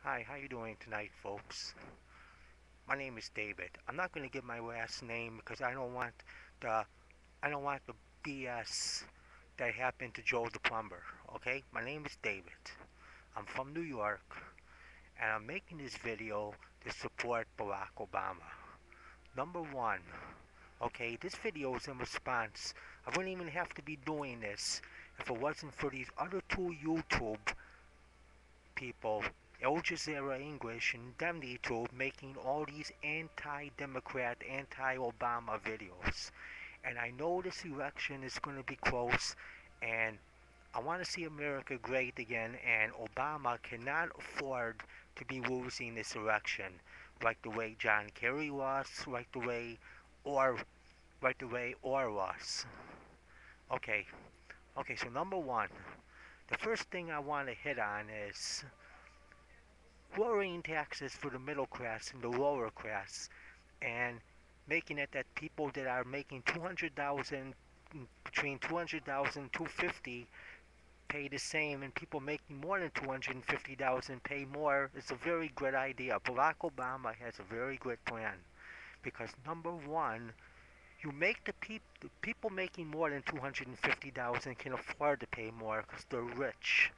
Hi, how you doing tonight, folks? My name is David. I'm not going to give my last name because the I don't want the BS that happened to Joe the plumber. Okay? My name is David. I'm from New York, and I'm making this video to support Barack Obama. Number one, okay, this video is in response. I wouldn't even have to be doing this if it wasn't for these other two YouTube people, aljazera English and demnitube, making all these anti-Democrat, anti-Obama videos. And I know this election is going to be close, and I want to see America great again, and Obama cannot afford to be losing this election like the way John Kerry lost, or like the way Orr lost. Okay, okay, so number one, the first thing I want to hit on is lowering taxes for the middle class and the lower class, and making it that people that are making 200,000, between 200,000 250, pay the same, and people making more than 250,000 pay more. Is a very good idea. Barack Obama has a very good plan, because number one, you make the people making more than 250,000 can afford to pay more because they're rich.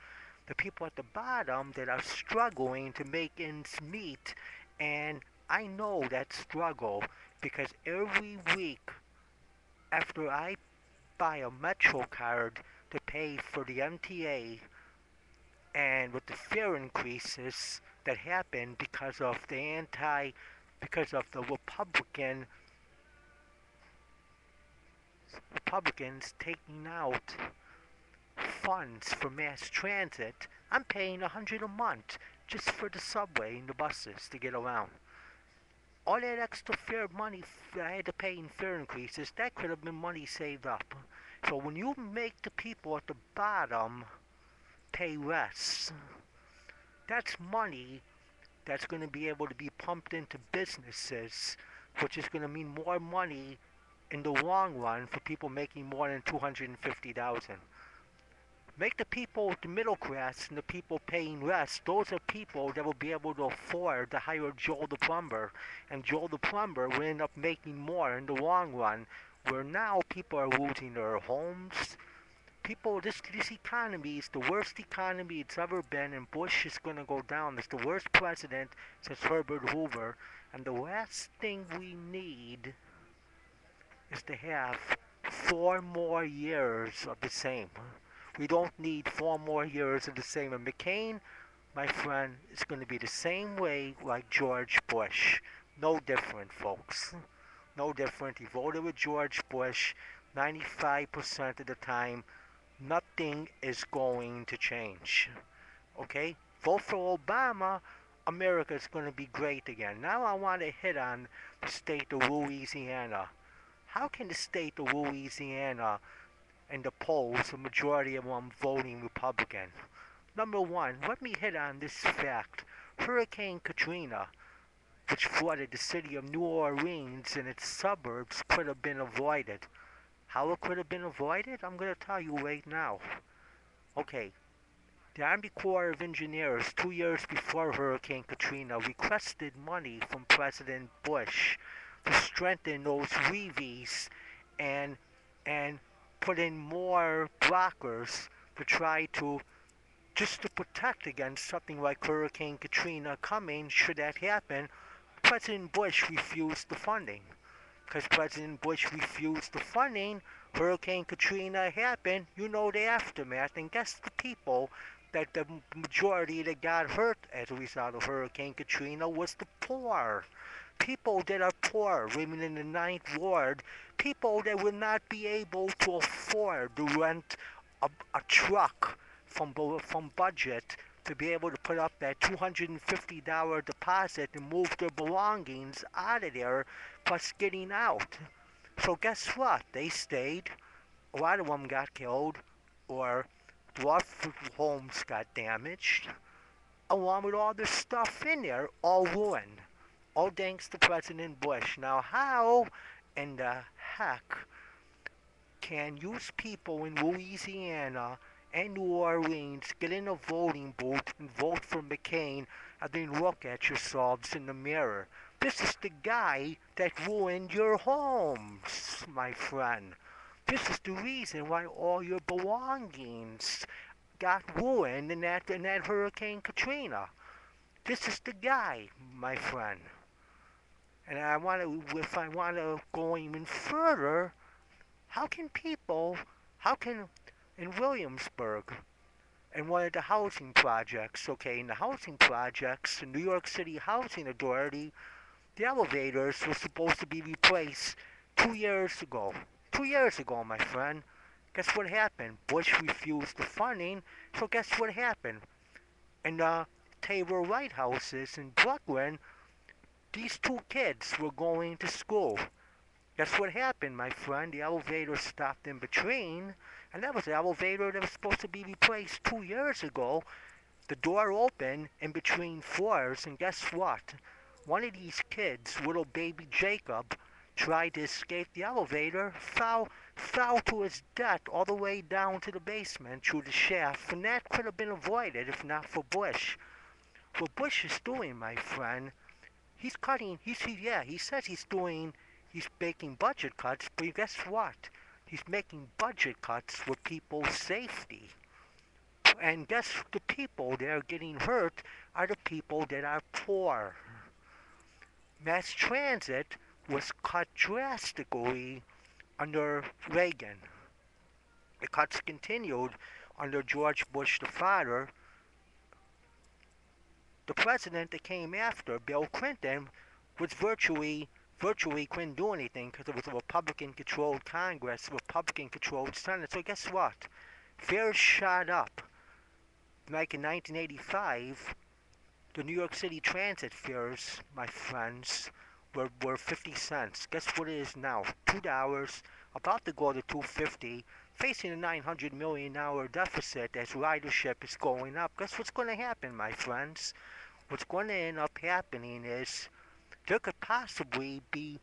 The people at the bottom that are struggling to make ends meet, and I know that struggle because every week after I buy a Metro card to pay for the nthe, and with the fare increases that happen because of the Republicans taking out funds for mass transit, I'm paying $100 a month just for the subway and the buses to get around. All that extra fare money I had to pay in fare increases, that could have been money saved up. So when you make the people at the bottom pay less, that's money that's going to be able to be pumped into businesses, which is going to mean more money in the long run for people making more than 250,000. Make the people, the middle class, and the people paying less. Those are people that will be able to afford to hire Joel the plumber, and Joel the plumber will end up making more in the long run. Where now people are losing their homes. People, this economy is the worst economy it's ever been, and Bush is going to go down. It's the worst president since Herbert Hoover. And the last thing we need is to have 4 more years of the same. We don't need 4 more years of the same. And McCain, my friend, is going to be the same way like George Bush. No different, folks. No different. He voted with George Bush 95% of the time. Nothing is going to change. Okay? Vote for Obama. America is going to be great again. Now I want to hit on the state of Louisiana. How can the state of Louisiana, in the polls, the majority of them voting Republican? Number one, let me hit on this fact. Hurricane Katrina, which flooded the city of New Orleans and its suburbs, could have been avoided. How it could have been avoided? I'm going to tell you right now. Okay, the Army Corps of Engineers, 2 years before Hurricane Katrina, requested money from President Bush to strengthen those levees and and put in more blockers to try to just to protect against something like Hurricane Katrina coming. Should that happen, President Bush refused the funding. Because President Bush refused the funding, Hurricane Katrina happened. You know the aftermath, and guess the people that the majority that got hurt as a result of Hurricane Katrina was the poor. People that are poor, living in the Ninth Ward, people that will not be able to afford to rent a truck from budget to be able to put up that $250 deposit and move their belongings out of there, plus getting out. So guess what? They stayed. A lot of them got killed, or a lot of homes got damaged, along with all the stuff in there, all ruined. All thanks to President Bush. Now, how in the heck can use people in Louisiana and New Orleans, get in a voting booth and vote for McCain, and then look at yourselves in the mirror. This is the guy that ruined your homes, my friend. This is the reason why all your belongings got ruined in that Hurricane Katrina. This is the guy, my friend. And if I want to go even further, how can people, how can, in Williamsburg, in one of the housing projects, okay, in the housing projects, the New York City Housing Authority, the elevators were supposed to be replaced 2 years ago. 2 years ago, my friend. Guess what happened? Bush refused the funding, so guess what happened? In the Tabor White Houses in Brooklyn, these two kids were going to school. Guess what happened, my friend? The elevator stopped in between, and that was the elevator that was supposed to be replaced 2 years ago. The door opened in between floors, and guess what? One of these kids, little baby Jacob, tried to escape the elevator, fell to his death all the way down to the basement through the shaft, and that could have been avoided if not for Bush. What Bush is doing, my friend, he's cutting, he says he's making budget cuts, but guess what? He's making budget cuts with people's safety. And guess the people that are getting hurt are the people that are poor. Mass transit was cut drastically under Reagan. The cuts continued under George Bush the father. The president that came after, Bill Clinton, was virtually couldn't do anything because it was a Republican-controlled Congress, Republican-controlled Senate. So guess what? Fares shot up. Like in 1985, the New York City transit fares, my friends, were 50 cents. Guess what it is now? $2, about to go to 250, facing a $900 million deficit as ridership is going up. Guess what's going to happen, my friends? What's going to end up happening is there could possibly be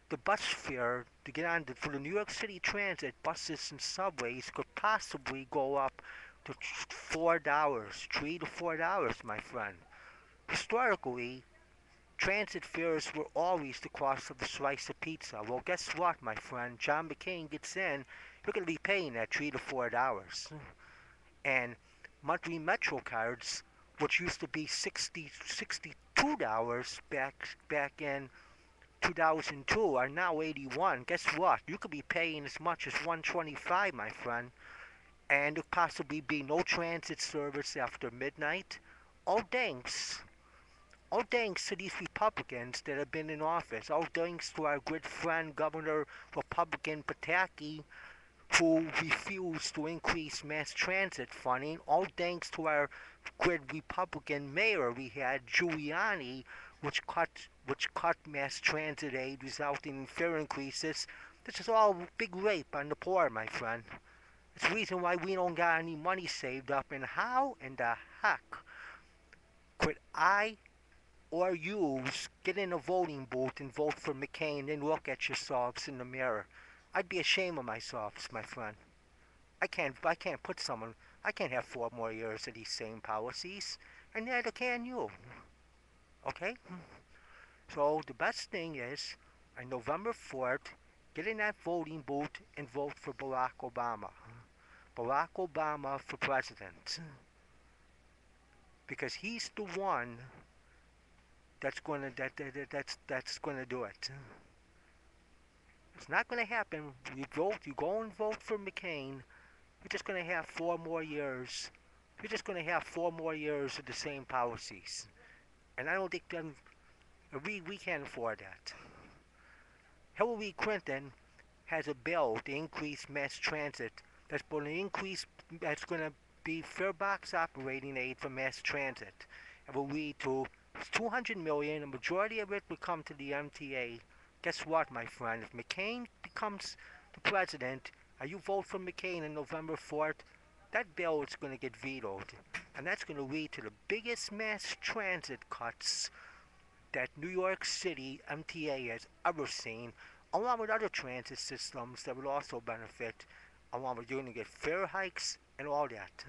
the bus fare to get on for the New York City Transit buses and subways could possibly go up to $4, $3 to $4, my friend. Historically, transit fares were always the cost of a slice of pizza. Well, guess what, my friend? John McCain gets in, you're going to be paying that $3 to $4. And monthly Metro cards, which used to be $62 back in 2002, are now 81. Guess what? You could be paying as much as 125, my friend, and there possibly be no transit service after midnight. All thanks. All thanks to these Republicans that have been in office. All thanks to our good friend Governor Republican Pataki, who refused to increase mass transit funding. All thanks to our good Republican mayor we had, Giuliani, which cut mass transit aid, resulting in fare increases. This is all big rape on the poor, my friend. It's the reason why we don't got any money saved up. And how in the heck could I or you get in a voting booth and vote for McCain and look at yourselves in the mirror? I'd be ashamed of myself, my friend. I can't have 4 more years of these same policies, and neither can you. Okay? So the best thing is, on November 4th, get in that voting booth and vote for Barack Obama. Barack Obama for president. Because he's the one that's gonna do it. It's not gonna happen. You go and vote for McCain. You're just gonna have 4 more years. You're just gonna have 4 more years of the same policies, and I don't think we can't afford that. Hillary Clinton has a bill to increase mass transit. That's going to be fare box operating aid for mass transit. It will lead to 200 million. A majority of it will come to the nthe. Guess what, my friend? If McCain becomes the president, and you vote for McCain on November 4th, that bill is going to get vetoed. And that's going to lead to the biggest mass transit cuts that New York City MTA has ever seen, along with other transit systems that would also benefit. Along with you're going to get fare hikes and all that.